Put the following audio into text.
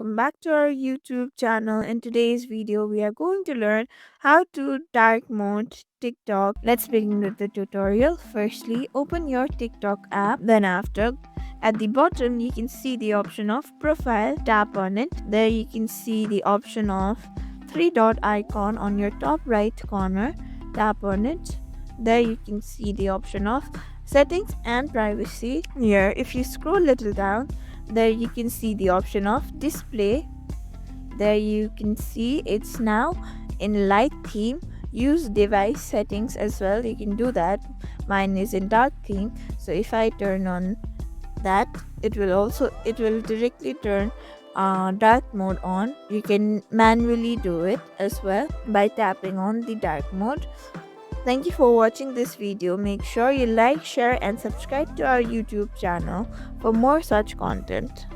welcome back to our YouTube channel. In today's video, we are going to learn how to dark mode TikTok. Let's begin with the tutorial. Firstly, open your TikTok app. Then after, at the bottom, you can see the option of profile. Tap on it. There you can see the option of three dot icon on your top right corner. Tap on it. There you can see the option of settings and privacy. Here, if you scroll a little down, there you can see the option of display. There you can see it's now in light theme. Use device settings as well, you can do that. Mine is in dark theme, so if I turn on that, it will directly turn dark mode on. You can manually do it as well by tapping on the dark mode. Thank you for watching this video. Make sure you like, share and subscribe to our YouTube channel for more such content.